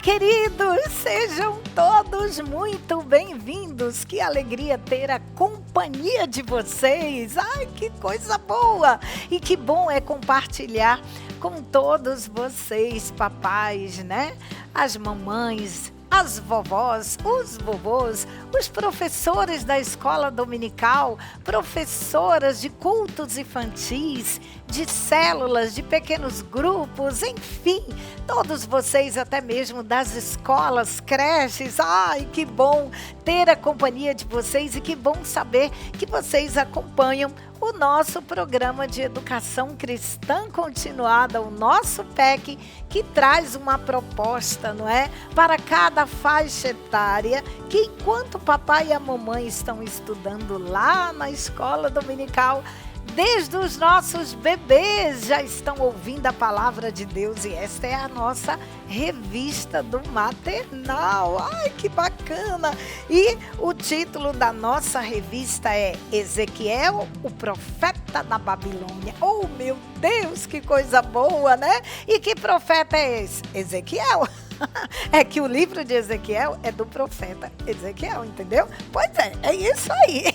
queridos, sejam todos muito bem-vindos. Que alegria ter a companhia de vocês. Ai, que coisa boa! E que bom é compartilhar com todos vocês, papais, né? As mamães, as vovós, os vovôs, os professores da escola dominical, professoras de cultos infantis, de células, de pequenos grupos, enfim, todos vocês até mesmo das escolas, creches. Ai, que bom ter a companhia de vocês e que bom saber que vocês acompanham o nosso programa de educação cristã continuada, o nosso PEC, que traz uma proposta, não é? Para cada faixa etária, que enquanto o papai e a mamãe estão estudando lá na escola dominical, desde os nossos bebês já estão ouvindo a palavra de Deus, e esta é a nossa revista do maternal. Ai, que bacana! E o título da nossa revista é Ezequiel, o profeta da Babilônia. Oh, meu Deus, que coisa boa, né? E que profeta é esse? Ezequiel. É que o livro de Ezequiel é do profeta Ezequiel, entendeu? Pois é isso aí.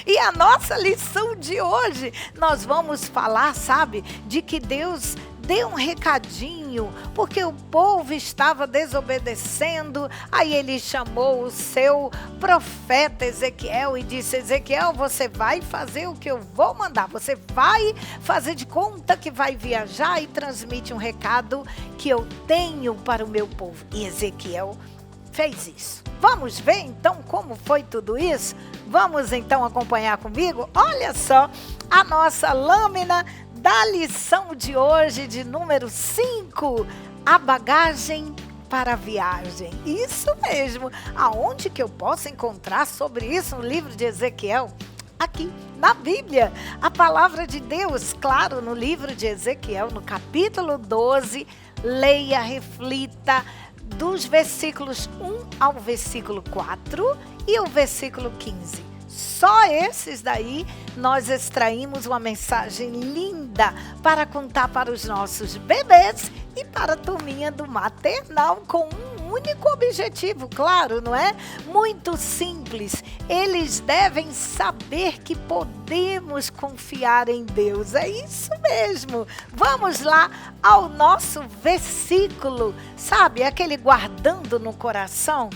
E a nossa lição de hoje, nós vamos falar, sabe, de que Deus deu um recadinho, porque o povo estava desobedecendo. Aí ele chamou o seu profeta Ezequiel e disse: Ezequiel, você vai fazer o que eu vou mandar. Você vai fazer de conta que vai viajar e transmite um recado que eu tenho para o meu povo. E Ezequiel fez isso. Vamos ver então como foi tudo isso? Vamos então acompanhar comigo? Olha só a nossa lâmina da lição de hoje, de número 5, a bagagem para a viagem. Isso mesmo. Aonde que eu posso encontrar sobre isso no livro de Ezequiel? Aqui, na Bíblia, a palavra de Deus, claro, no livro de Ezequiel, no capítulo 12, leia, reflita, dos versículos 1 ao versículo 4 e o versículo 15. Só esses daí nós extraímos uma mensagem linda para contar para os nossos bebês e para a turminha do maternal, com um único objetivo, claro, não é? Muito simples. Eles devem saber que podemos confiar em Deus. É isso mesmo. Vamos lá ao nosso versículo, sabe? Aquele guardando no coração.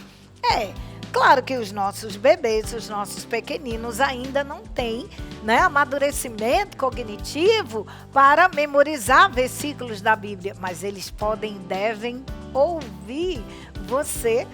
Claro que os nossos bebês, os nossos pequeninos ainda não têm, né, amadurecimento cognitivo para memorizar versículos da Bíblia, mas eles podem e devem ouvir você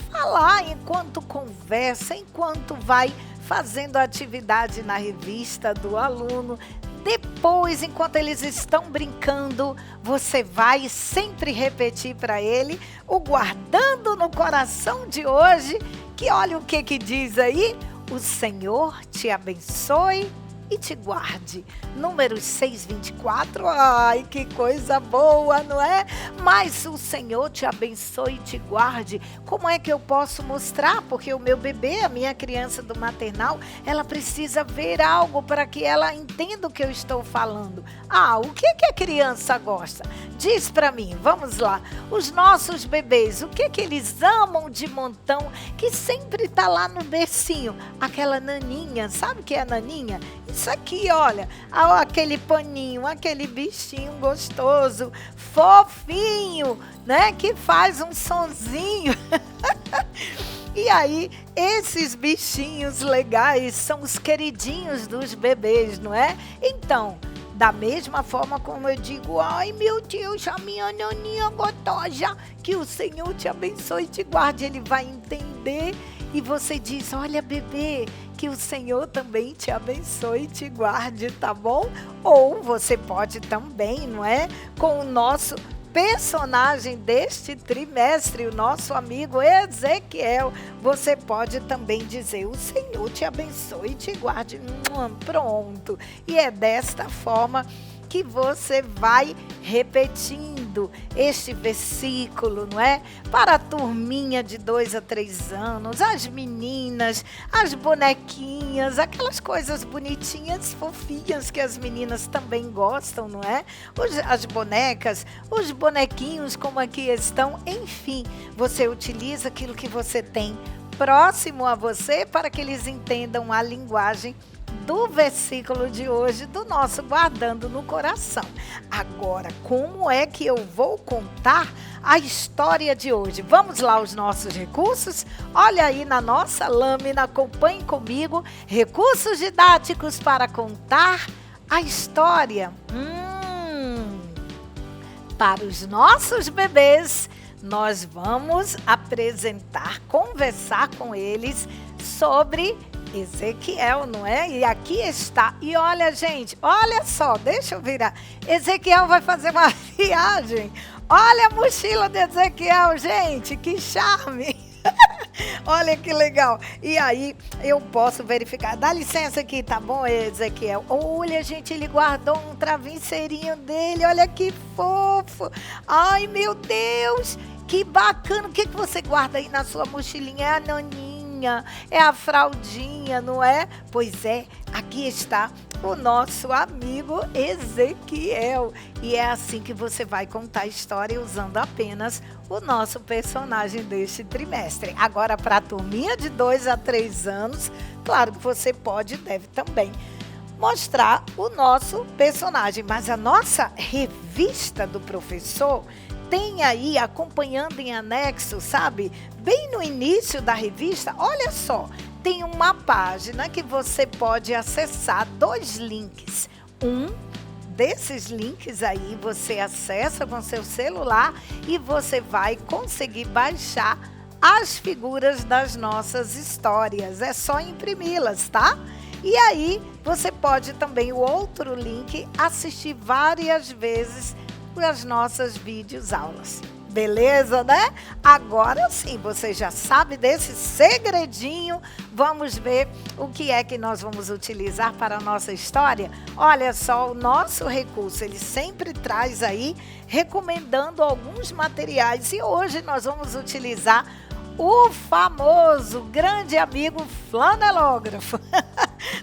falar enquanto conversa, enquanto vai fazendo a atividade na revista do aluno. Depois, enquanto eles estão brincando, você vai sempre repetir para ele o guardando no coração de hoje, que olha o que diz aí: o Senhor te abençoe e te guarde. Números 6:24, ai, que coisa boa, não é? Mas o Senhor te abençoe e te guarde. Como é que eu posso mostrar? Porque o meu bebê, a minha criança do maternal, ela precisa ver algo para que ela entenda o que eu estou falando. O que a criança gosta? Diz para mim, vamos lá. Os nossos bebês, o que eles amam de montão, que sempre está lá no bercinho? Aquela naninha, sabe o que é a naninha? Isso aqui, olha, aquele paninho, aquele bichinho gostoso, fofinho, né? Que faz um sonzinho. E aí, esses bichinhos legais são os queridinhos dos bebês, não é? Então, da mesma forma como eu digo: ai, meu Deus, a minha naninha gostosa, que o Senhor te abençoe e te guarde. Ele vai entender e você diz: olha, bebê, que o Senhor também te abençoe e te guarde, tá bom? Ou você pode também, não é? Com o nosso personagem deste trimestre, o nosso amigo Ezequiel, você pode também dizer: o Senhor te abençoe e te guarde. Pronto. E é desta forma que você vai repetindo este versículo, não é? Para a turminha de 2 a 3 anos, as meninas, as bonequinhas, aquelas coisas bonitinhas, fofinhas que as meninas também gostam, não é? As bonecas, os bonequinhos como aqui estão, enfim, você utiliza aquilo que você tem próximo a você para que eles entendam a linguagem do versículo de hoje, do nosso Guardando no Coração. Agora, como é que eu vou contar a história de hoje? Vamos lá aos nossos recursos? Olha aí na nossa lâmina, acompanhe comigo, recursos didáticos para contar a história. Para os nossos bebês, nós vamos apresentar, conversar com eles sobre Ezequiel, não é? E aqui está. E olha, gente, olha só, deixa eu virar. Ezequiel vai fazer uma viagem. Olha a mochila de Ezequiel, gente, que charme. Olha que legal. E aí eu posso verificar. Dá licença aqui, tá bom, Ezequiel? Olha, gente, ele guardou um travesseirinho dele. Olha que fofo. Ai, meu Deus, que bacana. O que você guarda aí na sua mochilinha? É a naninha, é a fraldinha, não é? Pois é, aqui está o nosso amigo Ezequiel. E é assim que você vai contar a história usando apenas o nosso personagem deste trimestre. Agora, para a turminha de 2 a 3 anos, claro que você pode e deve também mostrar o nosso personagem. Mas a nossa revista do professor tem aí, acompanhando em anexo, sabe? Bem no início da revista, olha só, tem uma página que você pode acessar 2 links. Um desses links aí você acessa com seu celular e você vai conseguir baixar as figuras das nossas histórias. É só imprimi-las, tá? E aí você pode também, o outro link, assistir várias vezes as nossas vídeos aulas. Beleza, né? Agora sim, você já sabe desse segredinho. Vamos ver o que é que nós vamos utilizar para a nossa história. Olha só, o nosso recurso, ele sempre traz aí, recomendando alguns materiais. E hoje nós vamos utilizar o famoso, grande amigo flanelógrafo.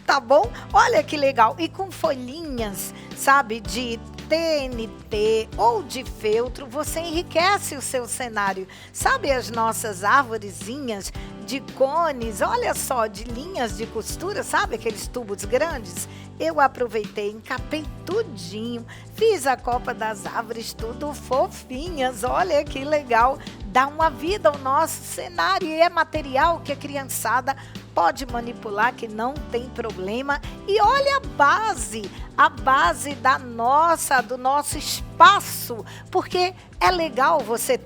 Tá bom? Olha que legal. E com folhinhas, sabe, de TNT ou de feltro, você enriquece o seu cenário. Sabe as nossas arvorezinhas de cones, olha só, de linhas de costura, sabe aqueles tubos grandes? Eu aproveitei, encapei tudinho, fiz a copa das árvores, tudo fofinhas, olha que legal. Dá uma vida ao nosso cenário e é material que a criançada pode manipular, que não tem problema. E olha a base do nosso espaço, porque é legal você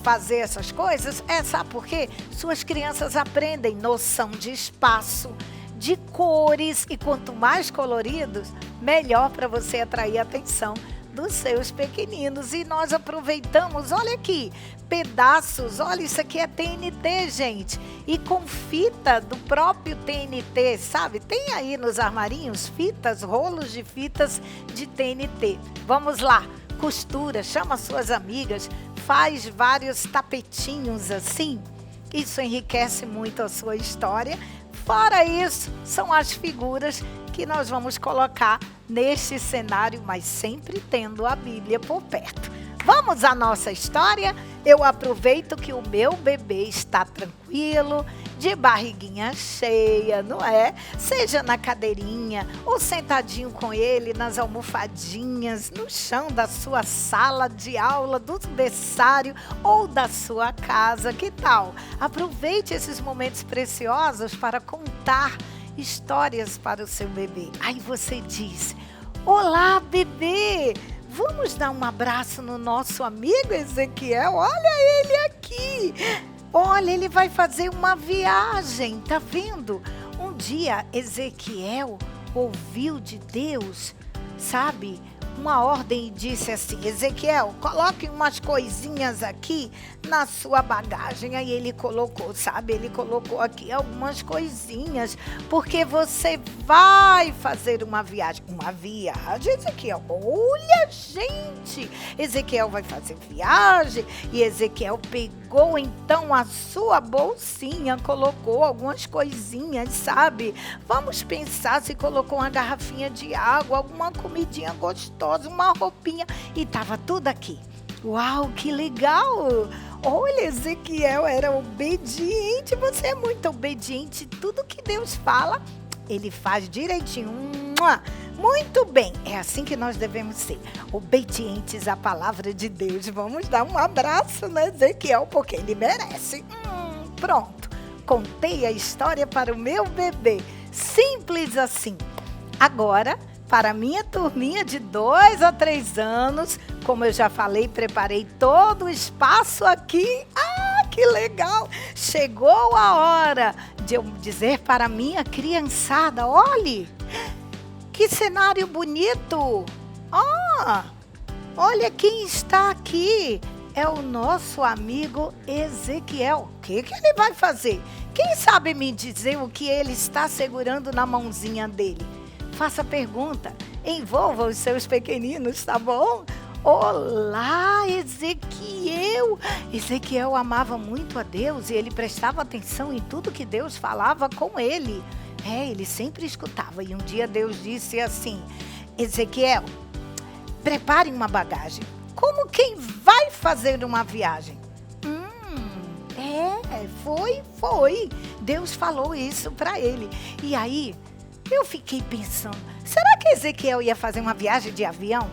fazer essas coisas, sabe por quê? Suas crianças aprendem noção de espaço, de cores, e quanto mais coloridos, melhor para você atrair a atenção dos seus pequeninos. E nós aproveitamos, olha aqui, pedaços, olha, isso aqui é TNT, gente, e com fita do próprio TNT, sabe? Tem aí nos armarinhos fitas, rolos de fitas de TNT. Vamos lá, costura, chama suas amigas, faz vários tapetinhos assim, isso enriquece muito a sua história. Fora isso, são as figuras que nós vamos colocar neste cenário, mas sempre tendo a Bíblia por perto. Vamos à nossa história? Eu aproveito que o meu bebê está tranquilo, de barriguinha cheia, não é? Seja na cadeirinha ou sentadinho com ele nas almofadinhas, no chão da sua sala de aula, do berçário ou da sua casa. Que tal? Aproveite esses momentos preciosos para contar histórias para o seu bebê. Aí você diz: olá, bebê! Vamos dar um abraço no nosso amigo Ezequiel? Olha ele aqui! Olha, ele vai fazer uma viagem, tá vendo? Um dia Ezequiel ouviu de Deus, sabe? uma ordem e disse assim: Ezequiel, coloque umas coisinhas aqui na sua bagagem. Aí ele colocou, sabe? Ele colocou aqui algumas coisinhas, porque você vai fazer uma viagem. Uma viagem, Ezequiel? Olha, gente! Ezequiel vai fazer viagem e Ezequiel pegou então a sua bolsinha, colocou algumas coisinhas, sabe? Vamos pensar se colocou uma garrafinha de água, alguma comidinha gostosa, uma roupinha e tava tudo aqui. Uau, que legal! Olha, Ezequiel era obediente, você é muito obediente. Tudo que Deus fala, ele faz direitinho. Muito bem, é assim que nós devemos ser, obedientes à palavra de Deus. Vamos dar um abraço no Ezequiel, porque ele merece. Pronto, contei a história para o meu bebê. Simples assim. Agora, para a minha turminha de 2 a 3 anos, como eu já falei, preparei todo o espaço aqui. Ah, que legal! Chegou a hora de eu dizer para a minha criançada: olhe, que cenário bonito! Ah, olha quem está aqui! É o nosso amigo Ezequiel. O que ele vai fazer? Quem sabe me dizer o que ele está segurando na mãozinha dele? Faça pergunta, envolva os seus pequeninos, tá bom? Olá, Ezequiel! Ezequiel amava muito a Deus e ele prestava atenção em tudo que Deus falava com ele. Ele sempre escutava. E um dia Deus disse assim: Ezequiel, prepare uma bagagem. Como quem vai fazer uma viagem? Foi. Deus falou isso para ele. E aí, eu fiquei pensando, será que Ezequiel ia fazer uma viagem de avião?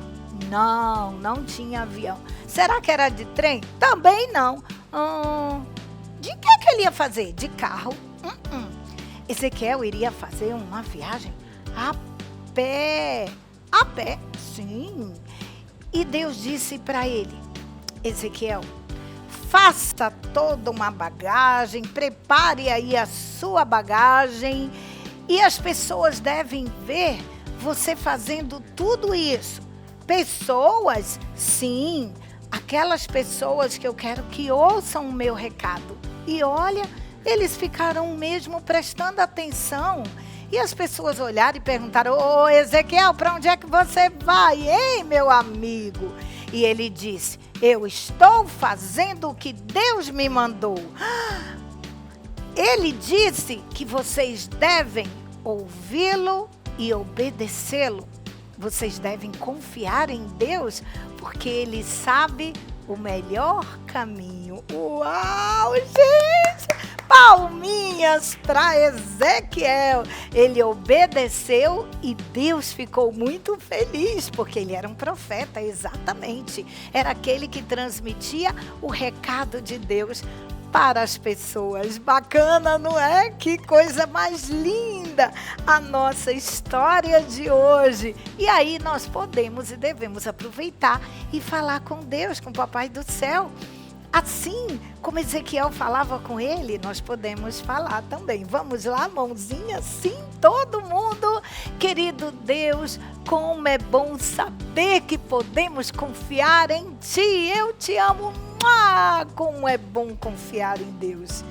Não tinha avião. Será que era de trem? Também não. De que ele ia fazer? De carro? Ezequiel iria fazer uma viagem a pé. A pé, sim. E Deus disse para ele: Ezequiel, faça toda uma bagagem, prepare aí a sua bagagem e as pessoas devem ver você fazendo tudo isso. Pessoas, sim, aquelas pessoas que eu quero que ouçam o meu recado. E olha, eles ficaram mesmo prestando atenção. E as pessoas olharam e perguntaram: ô Ezequiel, para onde é que você vai, hein, meu amigo? E ele disse: eu estou fazendo o que Deus me mandou. Ele disse que vocês devem ouvi-lo e obedecê-lo. Vocês devem confiar em Deus, porque Ele sabe o melhor caminho. Uau, gente! Palminhas para Ezequiel. Ele obedeceu e Deus ficou muito feliz, porque ele era um profeta, exatamente. Era aquele que transmitia o recado de Deus para as pessoas. Bacana, não é? Que coisa mais linda a nossa história de hoje. E aí nós podemos e devemos aproveitar e falar com Deus, com o Papai do Céu. Assim como Ezequiel falava com ele, nós podemos falar também. Vamos lá, mãozinha, sim, todo mundo. Querido Deus, como é bom saber que podemos confiar em Ti. Eu te amo. Como é bom confiar em Deus.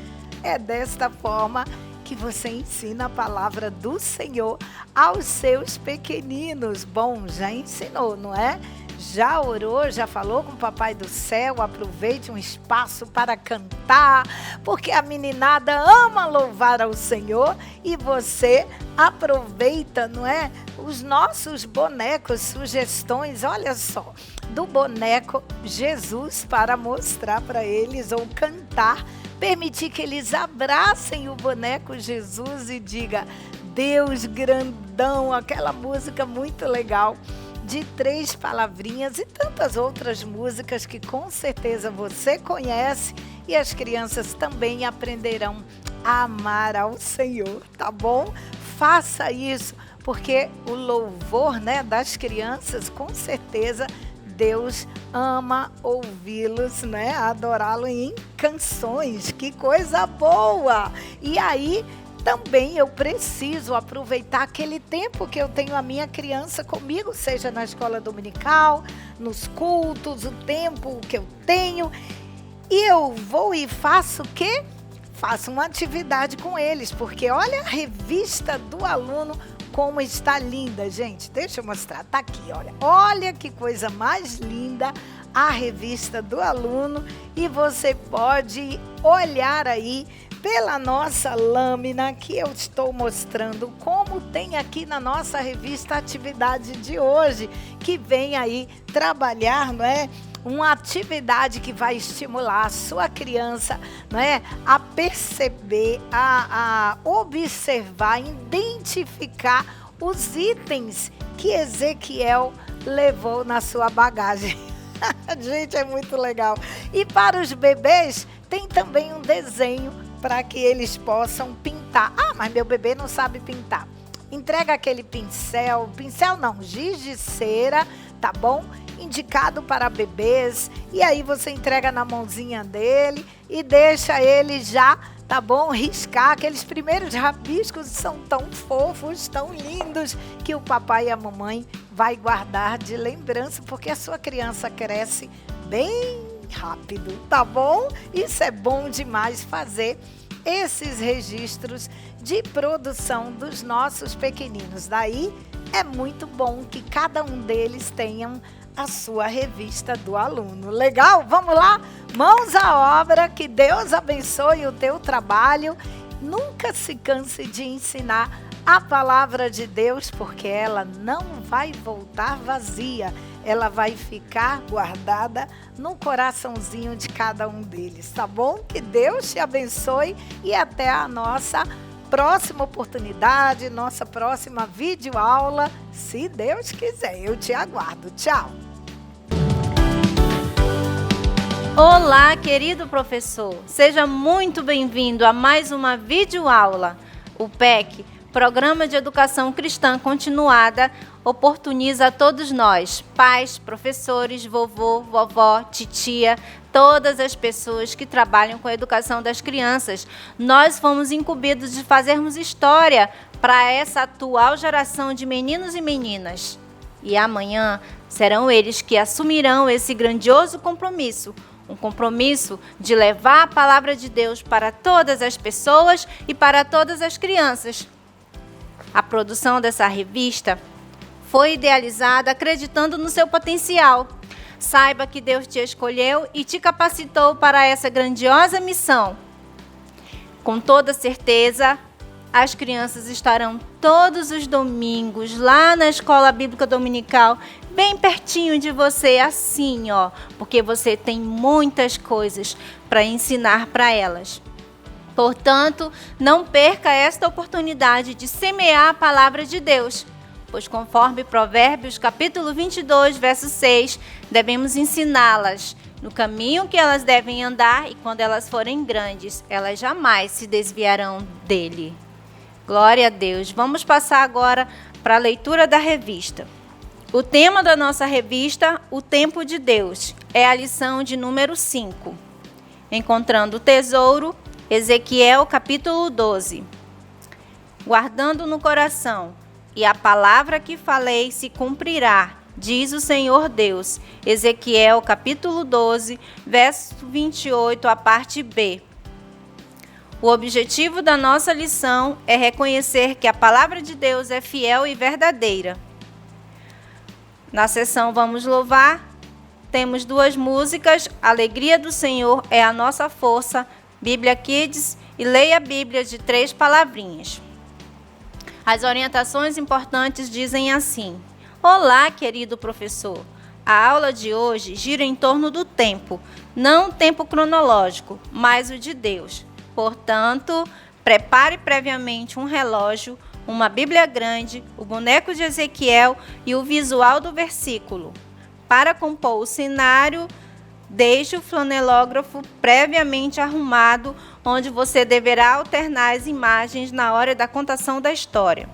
É desta forma que você ensina a palavra do Senhor aos seus pequeninos. Bom, já ensinou, não é? Já orou, já falou com o Papai do Céu. Aproveite um espaço para cantar, porque a meninada ama louvar ao Senhor. E você aproveita, não é? Os nossos bonecos, sugestões, olha só, do boneco Jesus, para mostrar para eles ou cantar, permitir que eles abracem o boneco Jesus e diga: Deus grandão, aquela música muito legal de 3 palavrinhas e tantas outras músicas que com certeza você conhece e as crianças também aprenderão a amar ao Senhor, tá bom? Faça isso, porque o louvor, né, das crianças, com certeza Deus ama ouvi-los, né, adorá-lo em canções. Que coisa boa! E aí, também eu preciso aproveitar aquele tempo que eu tenho a minha criança comigo, seja na escola dominical, nos cultos, o tempo que eu tenho. E eu vou e faço o quê? Faço uma atividade com eles, porque olha a revista do aluno como está linda, gente. Deixa eu mostrar, tá aqui, olha. Olha que coisa mais linda a revista do aluno, e você pode olhar aí pela nossa lâmina que eu estou mostrando como tem aqui na nossa revista a atividade de hoje, que vem aí trabalhar, não é? Uma atividade que vai estimular a sua criança, não é? A perceber, a observar, identificar os itens que Ezequiel levou na sua bagagem. Gente, é muito legal. E para os bebês, tem também um desenho para que eles possam pintar. Ah, mas meu bebê não sabe pintar. Entrega aquele pincel não, giz de cera, tá bom? Indicado para bebês, e aí você entrega na mãozinha dele e deixa ele já, tá bom? Riscar aqueles primeiros rabiscos, são tão fofos, tão lindos, que o papai e a mamãe vai guardar de lembrança, porque a sua criança cresce bem rápido, tá bom? Isso é bom demais fazer esses registros de produção dos nossos pequeninos. Daí é muito bom que cada um deles tenham a sua revista do aluno. Legal? Vamos lá? Mãos à obra, que Deus abençoe o teu trabalho. Nunca se canse de ensinar a palavra de Deus, porque ela não vai voltar vazia. Ela vai ficar guardada no coraçãozinho de cada um deles, tá bom? Que Deus te abençoe e até a nossa próxima oportunidade, nossa próxima videoaula, se Deus quiser. Eu te aguardo. Tchau! Olá, querido professor. Seja muito bem-vindo a mais uma videoaula. O PEC, Programa de Educação Cristã Continuada, oportuniza a todos nós, pais, professores, vovô, vovó, titia, todas as pessoas que trabalham com a educação das crianças. Nós fomos incumbidos de fazermos história para essa atual geração de meninos e meninas. E amanhã serão eles que assumirão esse grandioso compromisso. Um compromisso de levar a palavra de Deus para todas as pessoas e para todas as crianças. A produção dessa revista foi idealizada acreditando no seu potencial. Saiba que Deus te escolheu e te capacitou para essa grandiosa missão. Com toda certeza, as crianças estarão todos os domingos lá na Escola Bíblica Dominical, bem pertinho de você, assim, ó, porque você tem muitas coisas para ensinar para elas. Portanto, não perca esta oportunidade de semear a palavra de Deus, pois conforme Provérbios capítulo 22, verso 6, devemos ensiná-las no caminho que elas devem andar, e quando elas forem grandes, elas jamais se desviarão dele. Glória a Deus. Vamos passar agora para a leitura da revista. O tema da nossa revista, O Tempo de Deus, é a lição de número 5. Encontrando o tesouro, Ezequiel capítulo 12. Guardando no coração, e a palavra que falei se cumprirá, diz o Senhor Deus. Ezequiel capítulo 12, verso 28, a parte B. O objetivo da nossa lição é reconhecer que a palavra de Deus é fiel e verdadeira. Na sessão Vamos Louvar, temos duas músicas, Alegria do Senhor é a Nossa Força, Bíblia Kids e Leia a Bíblia de 3 palavrinhas. As orientações importantes dizem assim: Olá, querido professor. A aula de hoje gira em torno do tempo, não o tempo cronológico, mas o de Deus. Portanto, prepare previamente um relógio, uma Bíblia grande, o boneco de Ezequiel e o visual do versículo. Para compor o cenário, deixe o flanelógrafo previamente arrumado, onde você deverá alternar as imagens na hora da contação da história.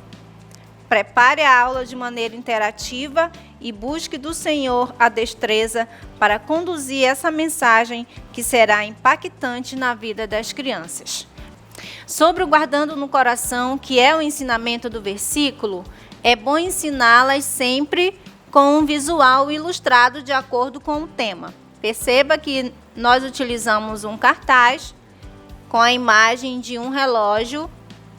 Prepare a aula de maneira interativa e busque do Senhor a destreza para conduzir essa mensagem que será impactante na vida das crianças. Sobre o guardando no coração, que é o ensinamento do versículo, é bom ensiná-las sempre com um visual ilustrado de acordo com o tema. Perceba que nós utilizamos um cartaz com a imagem de um relógio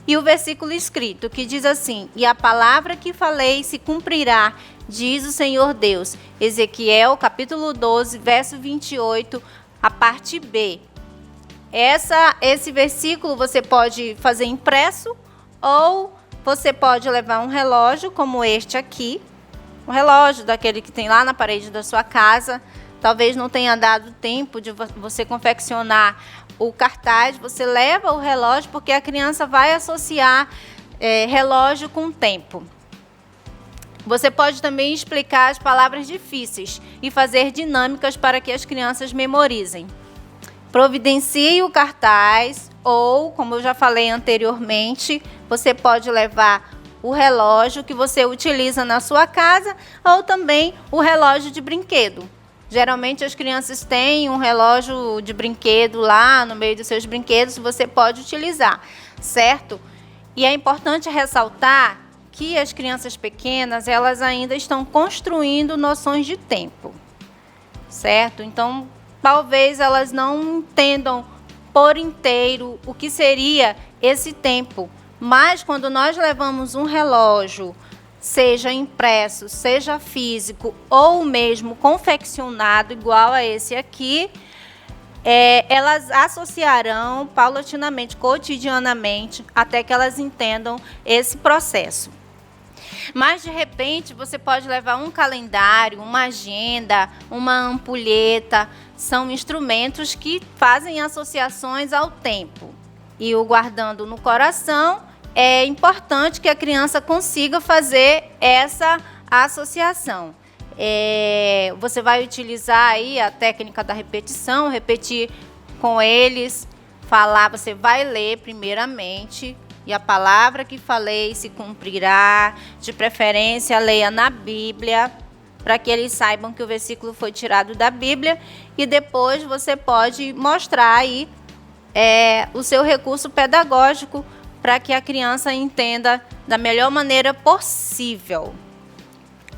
e o versículo escrito, que diz assim: e a palavra que falei se cumprirá, diz o Senhor Deus. Ezequiel, capítulo 12, verso 28, a parte B. Esse versículo você pode fazer impresso ou você pode levar um relógio como este aqui, um relógio daquele que tem lá na parede da sua casa. Talvez não tenha dado tempo de você confeccionar o cartaz, você leva o relógio porque a criança vai associar relógio com tempo. Você pode também explicar as palavras difíceis e fazer dinâmicas para que as crianças memorizem. Providencie o cartaz ou, como eu já falei anteriormente, você pode levar o relógio que você utiliza na sua casa ou também o relógio de brinquedo. Geralmente as crianças têm um relógio de brinquedo lá no meio dos seus brinquedos, você pode utilizar, certo? E é importante ressaltar que as crianças pequenas, elas ainda estão construindo noções de tempo, certo? Então, talvez elas não entendam por inteiro o que seria esse tempo. Mas quando nós levamos um relógio, seja impresso, seja físico ou mesmo confeccionado, igual a esse aqui, elas associarão paulatinamente, cotidianamente, até que elas entendam esse processo. Mas, de repente, você pode levar um calendário, uma agenda, uma ampulheta. São instrumentos que fazem associações ao tempo. E o guardando no coração, é importante que a criança consiga fazer essa associação. Você vai utilizar aí a técnica da repetição, repetir com eles, falar, você vai ler primeiramente, e a palavra que falei se cumprirá, de preferência leia na Bíblia, para que eles saibam que o versículo foi tirado da Bíblia, e depois você pode mostrar aí o seu recurso pedagógico para que a criança entenda da melhor maneira possível,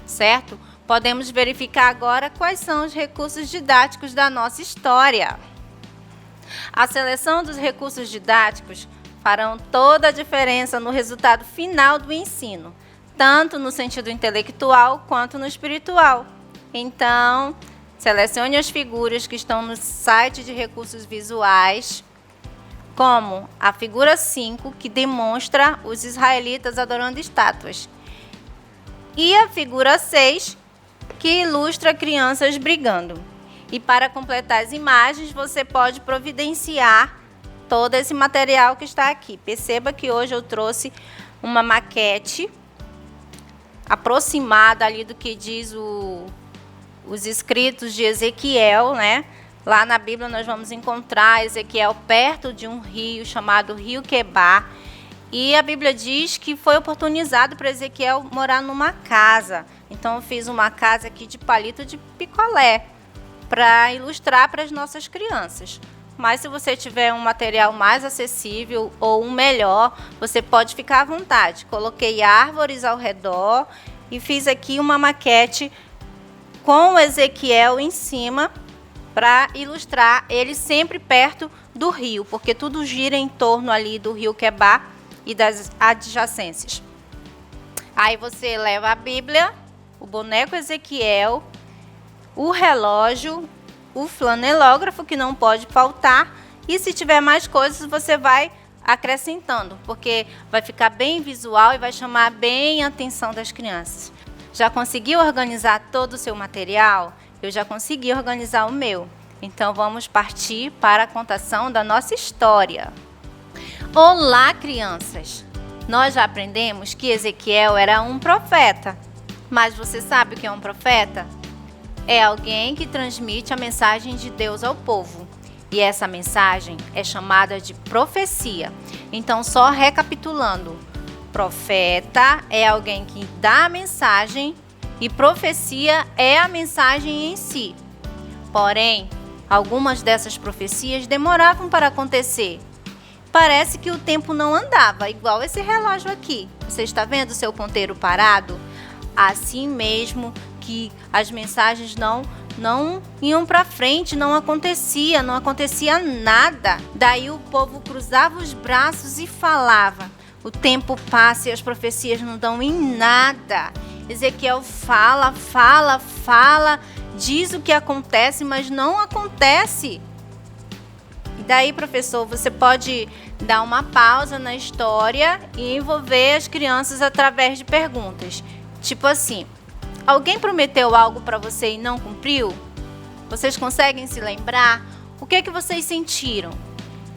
certo? Podemos verificar agora quais são os recursos didáticos da nossa história. A seleção dos recursos didáticos farão toda a diferença no resultado final do ensino, tanto no sentido intelectual quanto no espiritual. Então, selecione as figuras que estão no site de recursos visuais, como a figura 5, que demonstra os israelitas adorando estátuas, e a figura 6, que ilustra crianças brigando. E para completar as imagens, você pode providenciar todo esse material que está aqui. Perceba que hoje eu trouxe uma maquete aproximada ali do que diz os escritos de Ezequiel, né? Lá na Bíblia nós vamos encontrar Ezequiel perto de um rio chamado Rio Quebar. E a Bíblia diz que foi oportunizado para Ezequiel morar numa casa. Então eu fiz uma casa aqui de palito de picolé para ilustrar para as nossas crianças. Mas se você tiver um material mais acessível ou um melhor, você pode ficar à vontade. Coloquei árvores ao redor e fiz aqui uma maquete com o Ezequiel em cima para ilustrar ele sempre perto do rio, porque tudo gira em torno ali do rio Quebar e das adjacências. Aí você leva a Bíblia, o boneco Ezequiel, o relógio, o flanelógrafo, que não pode faltar, e se tiver mais coisas você vai acrescentando, porque vai ficar bem visual e vai chamar bem a atenção das crianças. Já conseguiu organizar todo o seu material? Eu já consegui organizar o meu. Então vamos partir para a contação da nossa história. Olá, crianças! Nós já aprendemos que Ezequiel era um profeta. Mas você sabe o que é um profeta? É alguém que transmite a mensagem de Deus ao povo. E essa mensagem é chamada de profecia. Então, só recapitulando. Profeta é alguém que dá a mensagem e profecia é a mensagem em si. Porém, algumas dessas profecias demoravam para acontecer. parece que o tempo não andava, igual esse relógio aqui. Você está vendo o seu ponteiro parado? Assim mesmo que as mensagens não iam para frente, não acontecia nada. Daí o povo cruzava os braços e falava: o tempo passa e as profecias não dão em nada. Ezequiel fala, diz o que acontece, mas não acontece. E daí, professor, você pode dar uma pausa na história e envolver as crianças através de perguntas. Tipo assim: alguém prometeu algo para você e não cumpriu? Vocês conseguem se lembrar? O que vocês sentiram?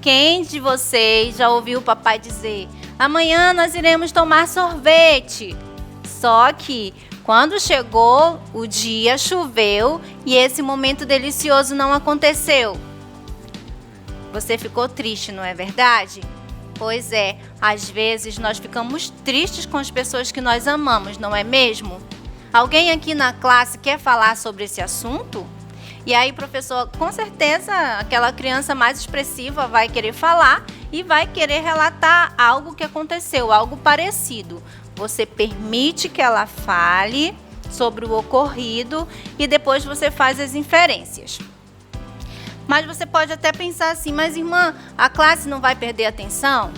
Quem de vocês já ouviu o papai dizer: amanhã nós iremos tomar sorvete? Só que quando chegou o dia, choveu e esse momento delicioso não aconteceu. Você ficou triste, não é verdade? Pois é, às vezes nós ficamos tristes com as pessoas que nós amamos, não é mesmo? Alguém aqui na classe quer falar sobre esse assunto? E aí, professor, com certeza aquela criança mais expressiva vai querer falar e vai querer relatar algo que aconteceu, algo parecido. Você permite que ela fale sobre o ocorrido e depois você faz as inferências. Mas você pode até pensar assim: mas irmã, a classe não vai perder a atenção?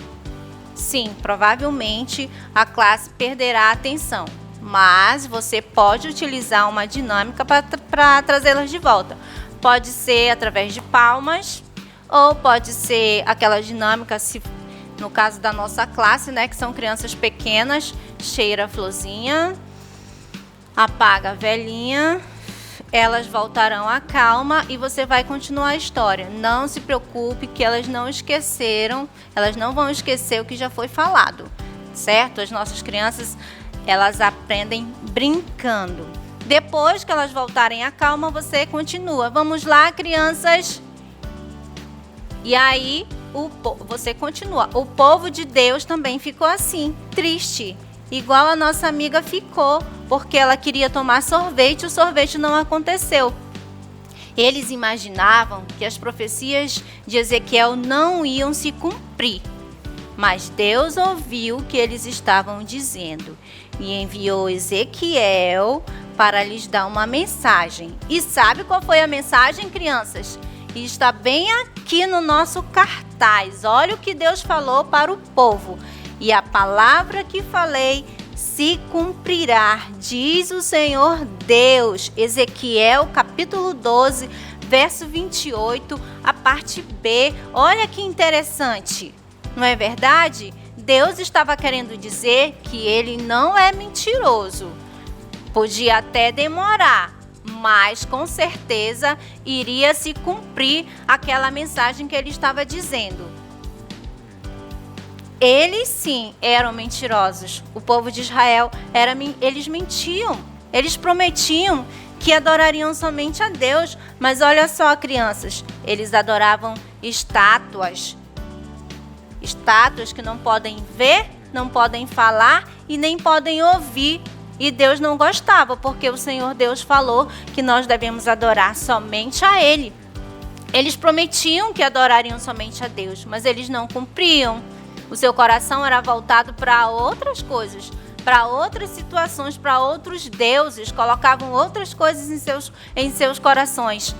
Sim, provavelmente a classe perderá a atenção. Mas você pode utilizar uma dinâmica para trazê-las de volta. Pode ser através de palmas, ou pode ser aquela dinâmica, no caso da nossa classe, né, que são crianças pequenas: cheira a florzinha, apaga a velhinha, elas voltarão à calma e você vai continuar a história. Não se preocupe que elas não esqueceram, elas não vão esquecer o que já foi falado, certo? As nossas crianças, elas aprendem brincando. Depois que elas voltarem à calma, você continua. Vamos lá, crianças. E aí, você continua. O povo de Deus também ficou assim, triste. Igual a nossa amiga ficou, porque ela queria tomar sorvete e o sorvete não aconteceu. Eles imaginavam que as profecias de Ezequiel não iam se cumprir. Mas Deus ouviu o que eles estavam dizendo e enviou Ezequiel para lhes dar uma mensagem. E sabe qual foi a mensagem, crianças? E está bem aqui no nosso cartaz. Olha o que Deus falou para o povo. E a palavra que falei se cumprirá, diz o Senhor Deus. Ezequiel, capítulo 12, verso 28, a parte B. Olha que interessante. Não é verdade? Deus estava querendo dizer que ele não é mentiroso. Podia até demorar, mas com certeza iria se cumprir aquela mensagem que ele estava dizendo. Eles sim eram mentirosos. O povo de Israel, eles mentiam. Eles prometiam que adorariam somente a Deus. Mas olha só, crianças, eles adoravam estátuas. Estátuas que não podem ver, não podem falar e nem podem ouvir. E Deus não gostava, porque o Senhor Deus falou que nós devemos adorar somente a Ele. Eles prometiam que adorariam somente a Deus, mas eles não cumpriam. O seu coração era voltado para outras coisas, para outras situações, para outros deuses. Colocavam outras coisas em seus corações.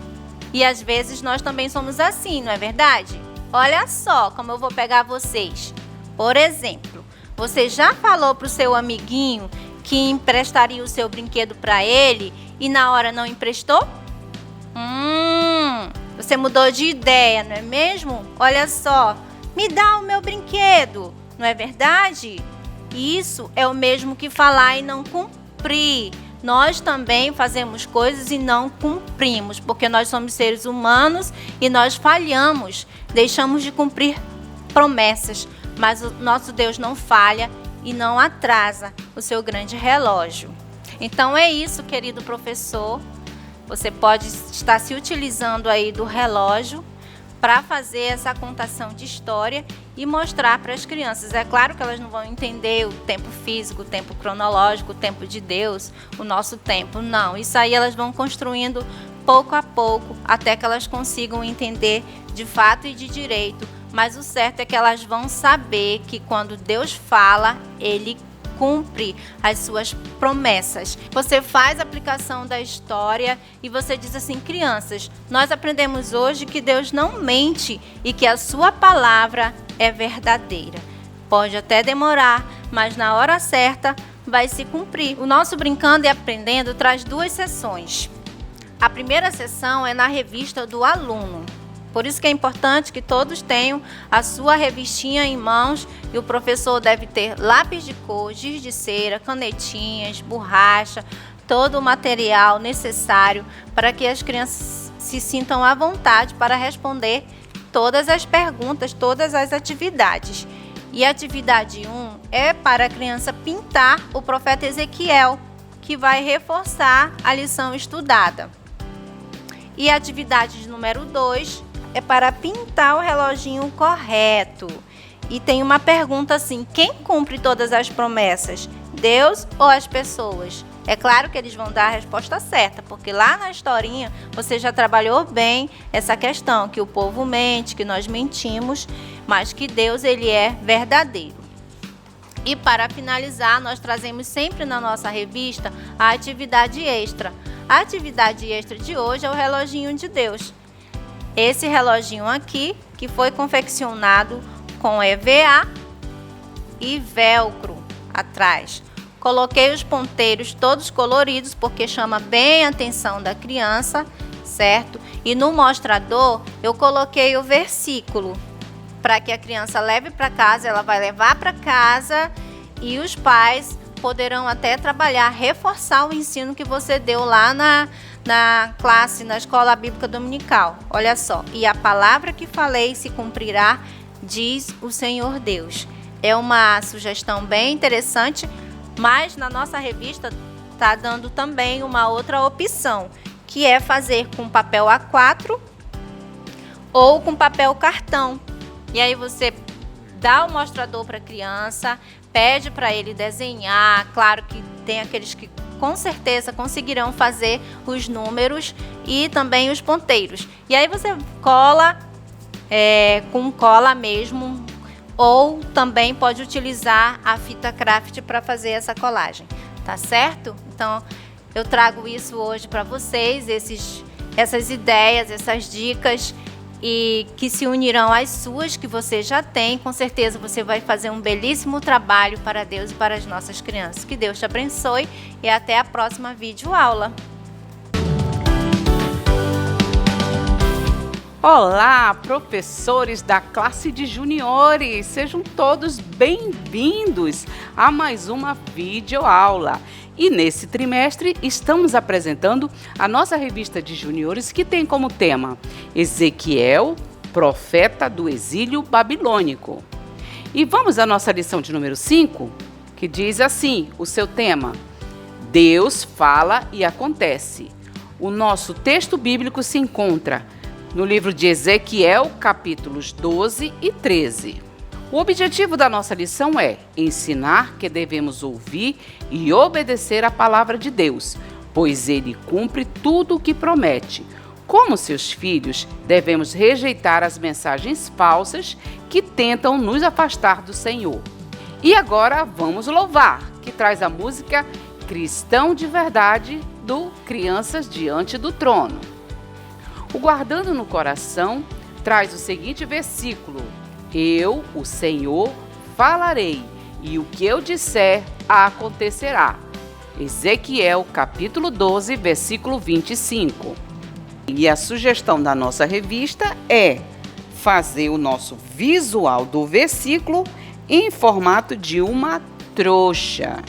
E às vezes nós também somos assim, não é verdade? Olha só como eu vou pegar vocês. Por exemplo, você já falou para o seu amiguinho que emprestaria o seu brinquedo para ele e na hora não emprestou? Você mudou de ideia, não é mesmo? Olha só, me dá o meu brinquedo, não é verdade? Isso é o mesmo que falar e não cumprir. Nós também fazemos coisas e não cumprimos, porque nós somos seres humanos e nós falhamos, deixamos de cumprir promessas, mas o nosso Deus não falha e não atrasa o seu grande relógio. Então é isso, querido professor. Você pode estar se utilizando aí do relógio para fazer essa contação de história e mostrar para as crianças. É claro que elas não vão entender o tempo físico, o tempo cronológico, o tempo de Deus, o nosso tempo. Não, isso aí elas vão construindo pouco a pouco, até que elas consigam entender de fato e de direito mas o certo é que elas vão saber que quando Deus fala, Ele cumpre as suas promessas. Você faz a aplicação da história e você diz assim: crianças, nós aprendemos hoje que Deus não mente e que a sua palavra é verdadeira. Pode até demorar, mas na hora certa vai se cumprir. O nosso Brincando e Aprendendo traz 2 sessões. A primeira sessão é na revista do aluno. Por isso que é importante que todos tenham a sua revistinha em mãos e o professor deve ter lápis de cor, giz de cera, canetinhas, borracha, todo o material necessário para que as crianças se sintam à vontade para responder todas as perguntas, todas as atividades. E a atividade 1 é para a criança pintar o profeta Ezequiel, que vai reforçar a lição estudada. E a atividade número 2 é para pintar o reloginho correto. E tem uma pergunta assim: quem cumpre todas as promessas? Deus ou as pessoas? É claro que eles vão dar a resposta certa, porque lá na historinha você já trabalhou bem essa questão, que o povo mente, que nós mentimos, mas que Deus, Ele é verdadeiro. E para finalizar, nós trazemos sempre na nossa revista a atividade extra. A atividade extra de hoje é o reloginho de Deus. Esse reloginho aqui, que foi confeccionado com EVA e velcro atrás. Coloquei os ponteiros todos coloridos, porque chama bem a atenção da criança, certo? E no mostrador, eu coloquei o versículo, para que a criança leve para casa, ela vai levar para casa e os pais poderão até trabalhar, reforçar o ensino que você deu lá na classe, na escola bíblica dominical. Olha só: e a palavra que falei se cumprirá, diz o Senhor Deus. É uma sugestão bem interessante, mas na nossa revista está dando também uma outra opção, que é fazer com papel A4 ou com papel cartão. E aí você dá o mostrador para a criança, pede para ele desenhar. Claro que tem aqueles que com certeza conseguirão fazer os números e também os ponteiros. E aí você cola com cola mesmo, ou também pode utilizar a fita craft para fazer essa colagem, tá certo? Então eu trago isso hoje para vocês, essas ideias, essas dicas, e que se unirão às suas que você já tem. Com certeza você vai fazer um belíssimo trabalho para Deus e para as nossas crianças. Que Deus te abençoe e até a próxima videoaula. Olá, professores da classe de juniores, sejam todos bem-vindos a mais uma videoaula. E nesse trimestre estamos apresentando a nossa revista de juniores, que tem como tema Ezequiel, profeta do exílio babilônico. E vamos à nossa lição de número 5, que diz assim, o seu tema: Deus fala e acontece. O nosso texto bíblico se encontra no livro de Ezequiel, capítulos 12 e 13. O objetivo da nossa lição é ensinar que devemos ouvir e obedecer a palavra de Deus, pois Ele cumpre tudo o que promete. Como seus filhos, devemos rejeitar as mensagens falsas que tentam nos afastar do Senhor. E agora vamos louvar, que traz a música Cristão de Verdade, do Crianças Diante do Trono. O Guardando no Coração traz o seguinte versículo: Eu, o Senhor, falarei, e o que eu disser acontecerá. Ezequiel, capítulo 12, versículo 25. E a sugestão da nossa revista é fazer o nosso visual do versículo em formato de uma trouxa,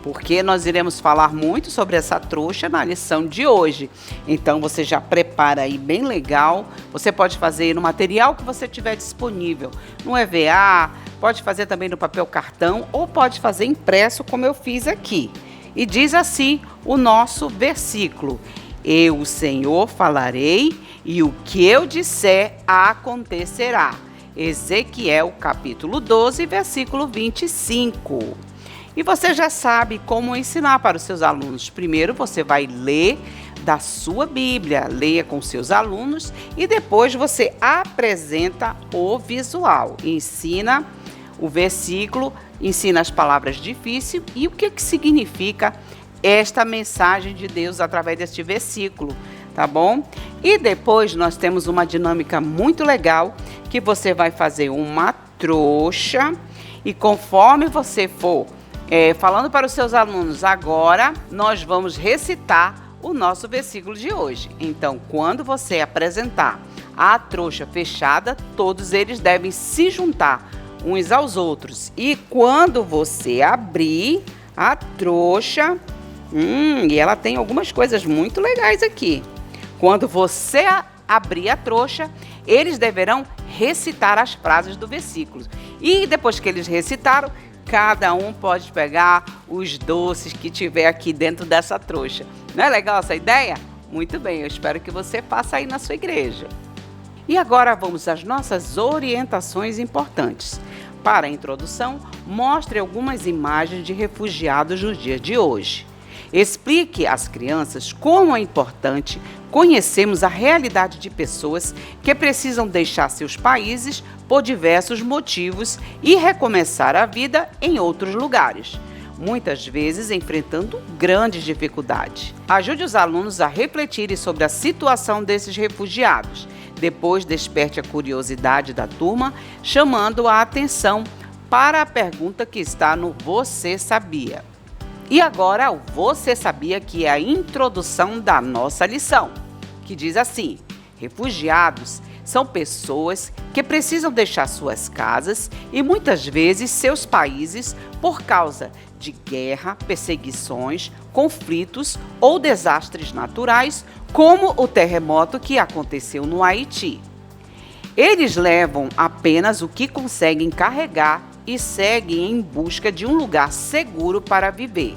porque nós iremos falar muito sobre essa trouxa na lição de hoje. Então você já prepara aí bem legal. Você pode fazer no material que você tiver disponível, no EVA, pode fazer também no papel cartão ou pode fazer impresso como eu fiz aqui. E diz assim o nosso versículo: Eu, o Senhor, falarei, e o que eu disser acontecerá. Ezequiel, capítulo 12, versículo 25. E você já sabe como ensinar para os seus alunos. Primeiro você vai ler, da sua Bíblia, leia com seus alunos e depois você apresenta o visual, ensina o versículo, ensina as palavras difíceis e o que significa esta mensagem de Deus através deste versículo, tá bom? E depois nós temos uma dinâmica muito legal, que você vai fazer uma trouxa e conforme você for falando para os seus alunos, agora nós vamos recitar o nosso versículo de hoje. Então, quando você apresentar a trouxa fechada, todos eles devem se juntar uns aos outros. E quando você abrir a trouxa, e ela tem algumas coisas muito legais aqui. Quando você abrir a trouxa, eles deverão recitar as frases do versículo. E depois que eles recitaram, cada um pode pegar os doces que tiver aqui dentro dessa trouxa. Não é legal essa ideia? Muito bem, eu espero que você faça aí na sua igreja. E agora vamos às nossas orientações importantes. Para a introdução, mostre algumas imagens de refugiados nos dias de hoje. Explique às crianças como é importante conhecermos a realidade de pessoas que precisam deixar seus países por diversos motivos e recomeçar a vida em outros lugares, muitas vezes enfrentando grandes dificuldades. Ajude os alunos a refletirem sobre a situação desses refugiados. Depois, desperte a curiosidade da turma, chamando a atenção para a pergunta que está no Você Sabia? E agora, o Você Sabia, que é a introdução da nossa lição, que diz assim: refugiados são pessoas que precisam deixar suas casas e muitas vezes seus países por causa de guerra, perseguições, conflitos ou desastres naturais, como o terremoto que aconteceu no Haiti. Eles levam apenas o que conseguem carregar e seguem em busca de um lugar seguro para viver.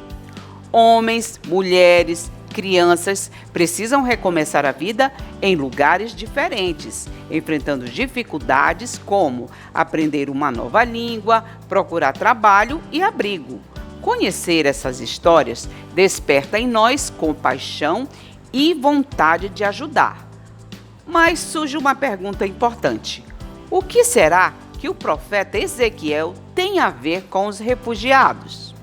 Homens, mulheres, crianças precisam recomeçar a vida em lugares diferentes, enfrentando dificuldades como aprender uma nova língua, procurar trabalho e abrigo. Conhecer essas histórias desperta em nós compaixão e vontade de ajudar. Mas surge uma pergunta importante: o que será que o profeta Ezequiel tem a ver com os refugiados?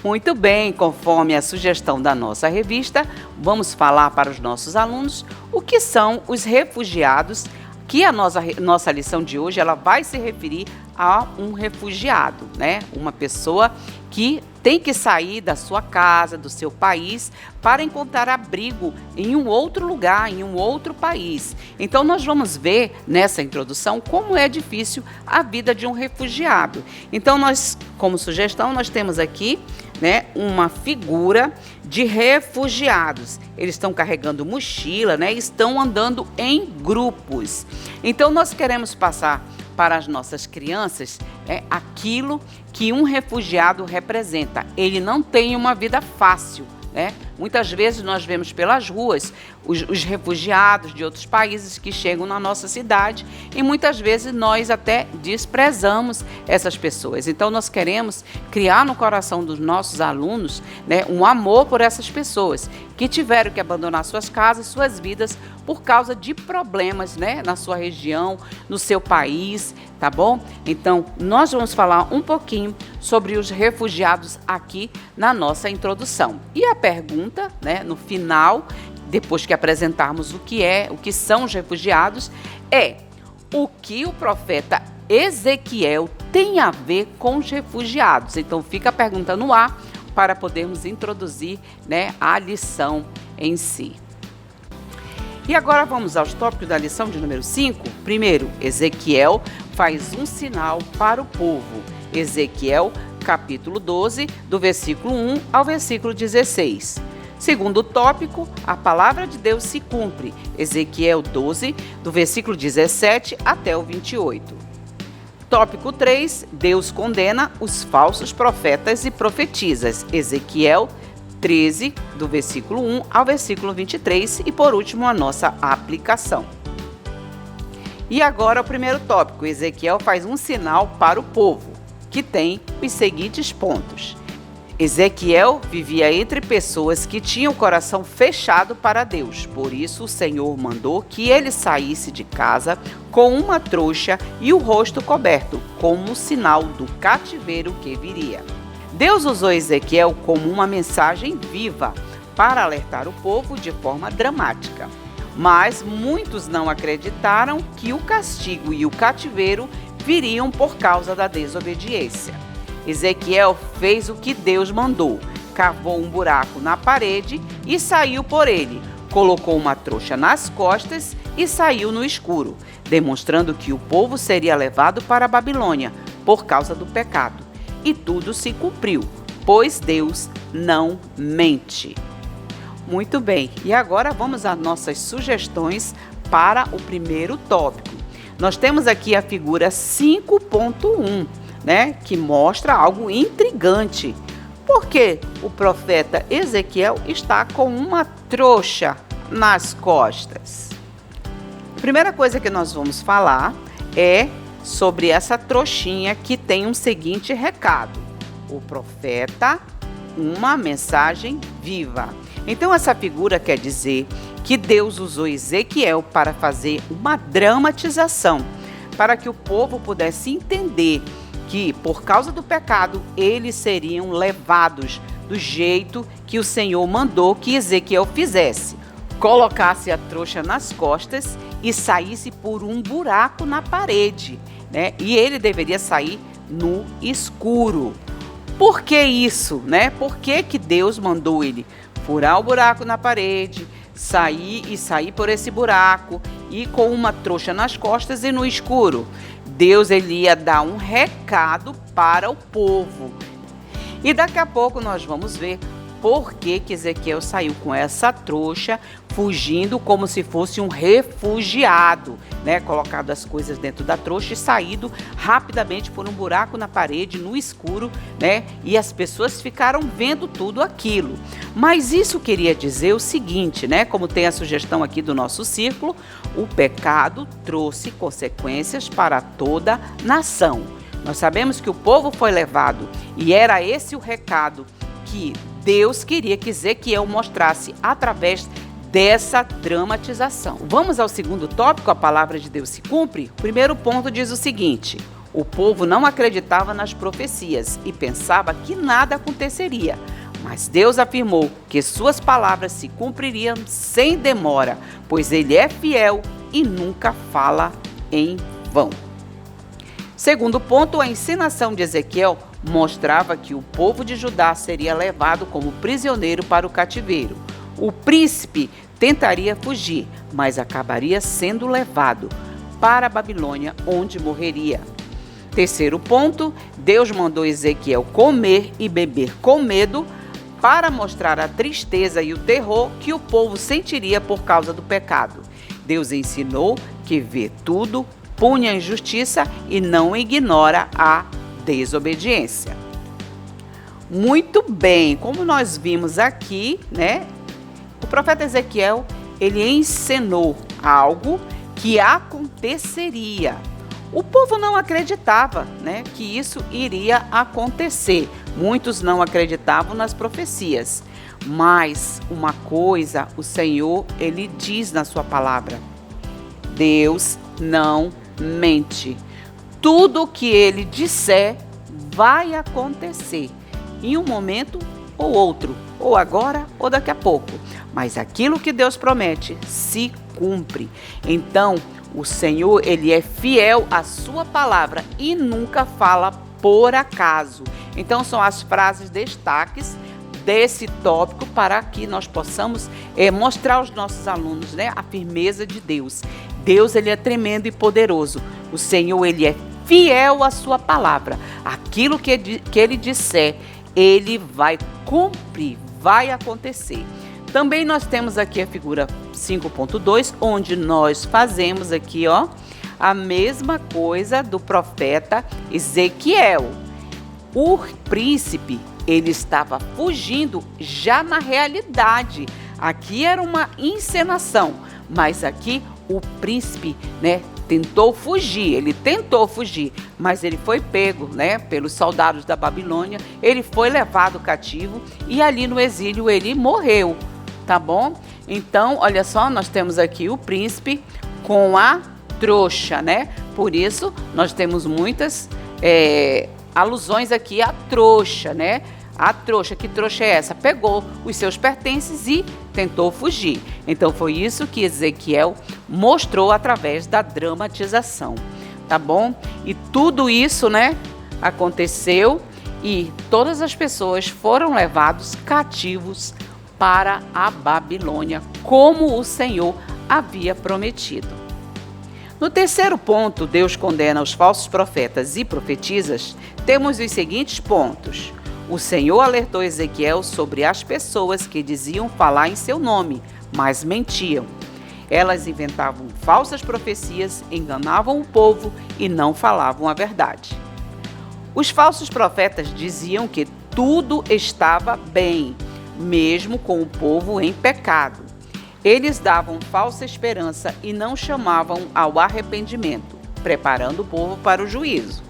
Muito bem, conforme a sugestão da nossa revista, vamos falar para os nossos alunos o que são os refugiados, que a nossa lição de hoje ela vai se referir a um refugiado, né? Uma pessoa que tem que sair da sua casa, do seu país, para encontrar abrigo em um outro lugar, em um outro país. Então, nós vamos ver nessa introdução como é difícil a vida de um refugiado. Então, nós, como sugestão, nós temos aqui, né, uma figura de refugiados. Eles estão carregando mochila, né, estão andando em grupos. Então, nós queremos passar para as nossas crianças aquilo que um refugiado representa. Ele não tem uma vida fácil, né? Muitas vezes nós vemos pelas ruas os refugiados de outros países que chegam na nossa cidade e muitas vezes nós até desprezamos essas pessoas. Então nós queremos criar no coração dos nossos alunos, né, um amor por essas pessoas que tiveram que abandonar suas casas, suas vidas por causa de problemas, né, na sua região, no seu país, tá bom? Então nós vamos falar um pouquinho sobre os refugiados aqui na nossa introdução. E a pergunta, né, no final, depois que apresentarmos o que são os refugiados, é: o que o profeta Ezequiel tem a ver com os refugiados? Então fica a pergunta no ar para podermos introduzir, né, a lição em si. E agora vamos aos tópicos da lição de número 5. Primeiro, Ezequiel faz um sinal para o povo. Ezequiel, capítulo 12, do versículo 1 ao versículo 16. Segundo tópico, a palavra de Deus se cumpre. Ezequiel 12, do versículo 17 até o 28. Tópico 3, Deus condena os falsos profetas e profetisas. Ezequiel 13, do versículo 1 ao versículo 23. E por último, a nossa aplicação. E agora o primeiro tópico, Ezequiel faz um sinal para o povo, que tem os seguintes pontos. Ezequiel vivia entre pessoas que tinham o coração fechado para Deus. Por isso, o Senhor mandou que ele saísse de casa com uma trouxa e o rosto coberto, como sinal do cativeiro que viria. Deus usou Ezequiel como uma mensagem viva para alertar o povo de forma dramática. Mas muitos não acreditaram que o castigo e o cativeiro viriam por causa da desobediência. Ezequiel fez o que Deus mandou, cavou um buraco na parede e saiu por ele, colocou uma trouxa nas costas e saiu no escuro, demonstrando que o povo seria levado para a Babilônia por causa do pecado. E tudo se cumpriu, pois Deus não mente. Muito bem, e agora vamos às nossas sugestões para o primeiro tópico. Nós temos aqui a figura 5.1. Que mostra algo intrigante. Porque o profeta Ezequiel está com uma trouxa nas costas. A primeira coisa que nós vamos falar é sobre essa trouxinha que tem um seguinte recado: o profeta, uma mensagem viva. Então essa figura quer dizer que Deus usou Ezequiel para fazer uma dramatização, para que o povo pudesse entender que, por causa do pecado, eles seriam levados do jeito que o Senhor mandou que Ezequiel fizesse. Colocasse a trouxa nas costas e saísse por um buraco na parede, E ele deveria sair no escuro. Por que isso, Por que Deus mandou ele furar o buraco na parede, sair por esse buraco e com uma trouxa nas costas e no escuro? Deus ele ia dar um recado para o povo. E daqui a pouco nós vamos ver por que Ezequiel saiu com essa trouxa, fugindo como se fosse um refugiado, colocado as coisas dentro da trouxa e saído rapidamente por um buraco na parede, no escuro, E as pessoas ficaram vendo tudo aquilo. Mas isso queria dizer o seguinte, como tem a sugestão aqui do nosso círculo: o pecado trouxe consequências para toda nação. Nós sabemos que o povo foi levado e era esse o recado que Deus queria que Ezequiel mostrasse através dessa dramatização. Vamos ao segundo tópico: a palavra de Deus se cumpre? O primeiro ponto diz o seguinte: o povo não acreditava nas profecias e pensava que nada aconteceria. Mas Deus afirmou que suas palavras se cumpririam sem demora, pois Ele é fiel e nunca fala em vão. Segundo ponto, a encenação de Ezequiel mostrava que o povo de Judá seria levado como prisioneiro para o cativeiro. O príncipe tentaria fugir, mas acabaria sendo levado para a Babilônia, onde morreria. Terceiro ponto, Deus mandou Ezequiel comer e beber com medo para mostrar a tristeza e o terror que o povo sentiria por causa do pecado. Deus ensinou que vê tudo, pune a injustiça e não ignora a desobediência. Muito bem, como nós vimos aqui, o profeta Ezequiel, ele encenou algo que aconteceria. O povo não acreditava, que isso iria acontecer. Muitos não acreditavam nas profecias. Mas uma coisa, o Senhor, ele diz na sua palavra: Deus não mente. Tudo o que ele disser vai acontecer em um momento ou outro, ou agora ou daqui a pouco. Mas aquilo que Deus promete se cumpre. Então, o Senhor, ele é fiel à sua palavra e nunca fala por acaso. Então, são as frases destaques desse tópico para que nós possamos mostrar aos nossos alunos, a firmeza de Deus. Deus, ele é tremendo e poderoso. O Senhor, ele é fiel à sua palavra. Aquilo que ele disser, ele vai cumprir, vai acontecer. Também nós temos aqui a figura 5.2, onde nós fazemos aqui, a mesma coisa do profeta Ezequiel. O príncipe, ele estava fugindo já na realidade. Aqui era uma encenação, mas aqui o príncipe, tentou fugir, mas ele foi pego, né, pelos soldados da Babilônia, ele foi levado cativo e ali no exílio ele morreu, tá bom? Então, olha só, nós temos aqui o príncipe com a trouxa, né? Por isso, nós temos muitas alusões aqui à trouxa, né? A trouxa, que trouxa é essa? Pegou os seus pertences e tentou fugir. Então, foi isso que Ezequiel mostrou através da dramatização, tá bom? E tudo isso, né, aconteceu e todas as pessoas foram levados cativos para a Babilônia, como o Senhor havia prometido. No terceiro ponto, Deus condena os falsos profetas e profetisas, temos os seguintes pontos. O Senhor alertou Ezequiel sobre as pessoas que diziam falar em seu nome, mas mentiam. Elas inventavam falsas profecias, enganavam o povo e não falavam a verdade. Os falsos profetas diziam que tudo estava bem, mesmo com o povo em pecado. Eles davam falsa esperança e não chamavam ao arrependimento, preparando o povo para o juízo.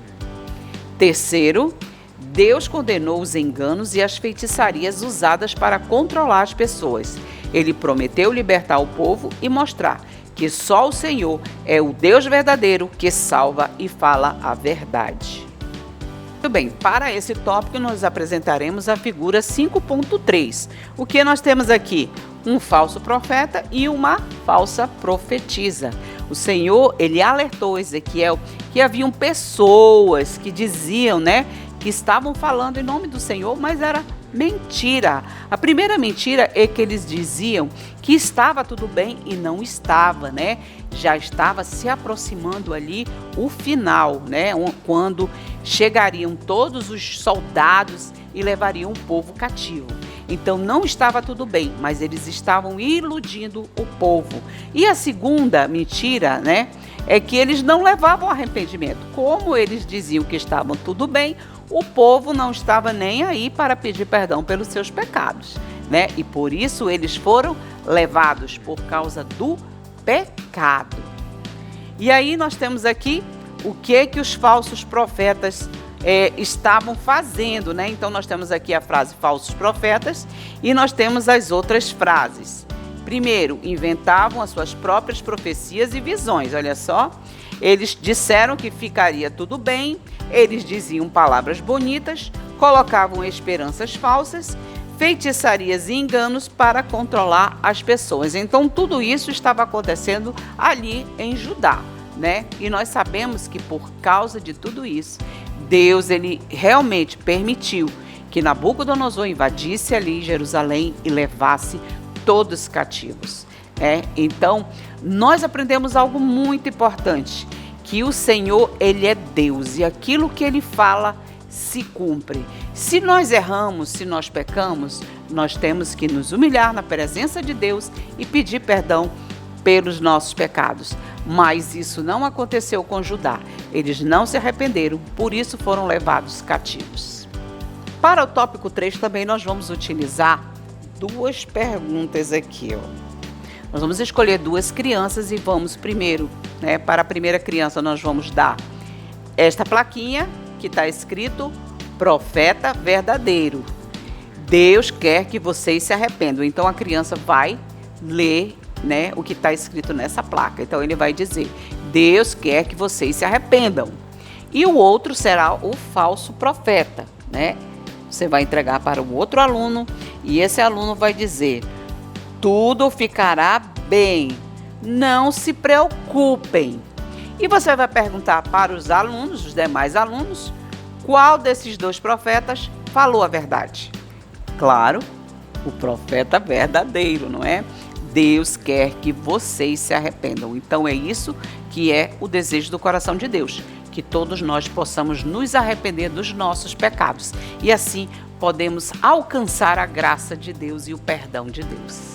Terceiro, Deus condenou os enganos e as feitiçarias usadas para controlar as pessoas. Ele prometeu libertar o povo e mostrar que só o Senhor é o Deus verdadeiro que salva e fala a verdade. Muito bem, para esse tópico nós apresentaremos a figura 5.3. O que nós temos aqui? Um falso profeta e uma falsa profetisa. O Senhor, ele alertou Ezequiel que haviam pessoas que diziam, né, que estavam falando em nome do Senhor, mas era mentira. A primeira mentira é que eles diziam que estava tudo bem e não estava, né? Já estava se aproximando ali o final, né? Quando chegariam todos os soldados e levariam o povo cativo. Então não estava tudo bem, mas eles estavam iludindo o povo. E a segunda mentira, né, é que eles não levavam arrependimento. Como eles diziam que estavam tudo bem, o povo não estava nem aí para pedir perdão pelos seus pecados, né? E por isso eles foram levados por causa do pecado. E aí nós temos aqui o que os falsos profetas estavam fazendo, né? Então nós temos aqui a frase falsos profetas e nós temos as outras frases. Primeiro, inventavam as suas próprias profecias e visões, olha só. Eles disseram que ficaria tudo bem, eles diziam palavras bonitas, colocavam esperanças falsas, feitiçarias e enganos para controlar as pessoas. Então tudo isso estava acontecendo ali em Judá, né? E nós sabemos que por causa de tudo isso, Deus, ele realmente permitiu que Nabucodonosor invadisse ali Jerusalém e levasse todos cativos. Então, nós aprendemos algo muito importante, que o Senhor, ele é Deus e aquilo que ele fala se cumpre. Se nós erramos, se nós pecamos, nós temos que nos humilhar na presença de Deus e pedir perdão pelos nossos pecados. Mas isso não aconteceu com Judá. Eles não se arrependeram, por isso foram levados cativos. Para o tópico 3 também nós vamos utilizar duas perguntas aqui, ó. Nós vamos escolher duas crianças e vamos primeiro, né, para a primeira criança nós vamos dar esta plaquinha que está escrito profeta verdadeiro. Deus quer que vocês se arrependam. Então a criança vai ler, né, o que está escrito nessa placa. Então ele vai dizer: Deus quer que vocês se arrependam. E o outro será o falso profeta, né? Você vai entregar para o outro aluno e esse aluno vai dizer: tudo ficará bem, não se preocupem. E você vai perguntar para os alunos, os demais alunos, qual desses dois profetas falou a verdade? Claro, o profeta verdadeiro, não é? Deus quer que vocês se arrependam. Então é isso que é o desejo do coração de Deus, que todos nós possamos nos arrepender dos nossos pecados e assim podemos alcançar a graça de Deus e o perdão de Deus.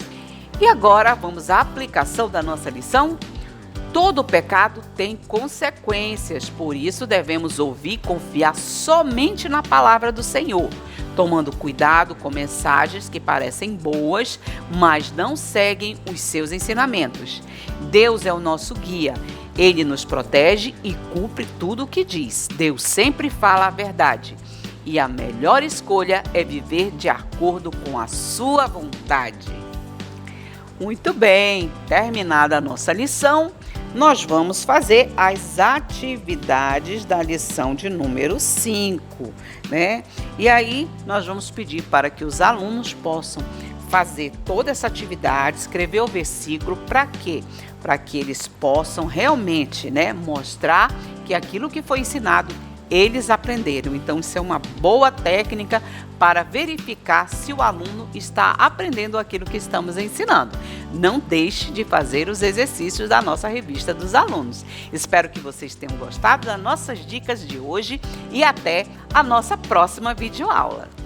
E agora vamos à aplicação da nossa lição. Todo pecado tem consequências, por isso devemos ouvir e confiar somente na palavra do Senhor, tomando cuidado com mensagens que parecem boas, mas não seguem os seus ensinamentos. Deus é o nosso guia Ele nos protege e cumpre tudo o que diz. Deus sempre fala a verdade. E a melhor escolha é viver de acordo com a sua vontade. Muito bem, terminada a nossa lição, nós vamos fazer as atividades da lição de número 5, né? E aí nós vamos pedir para que os alunos possam fazer toda essa atividade, escrever o versículo, para quê? Para que eles possam realmente, né, mostrar que aquilo que foi ensinado, eles aprenderam. Então, isso é uma boa técnica para verificar se o aluno está aprendendo aquilo que estamos ensinando. Não deixe de fazer os exercícios da nossa revista dos alunos. Espero que vocês tenham gostado das nossas dicas de hoje e até a nossa próxima videoaula.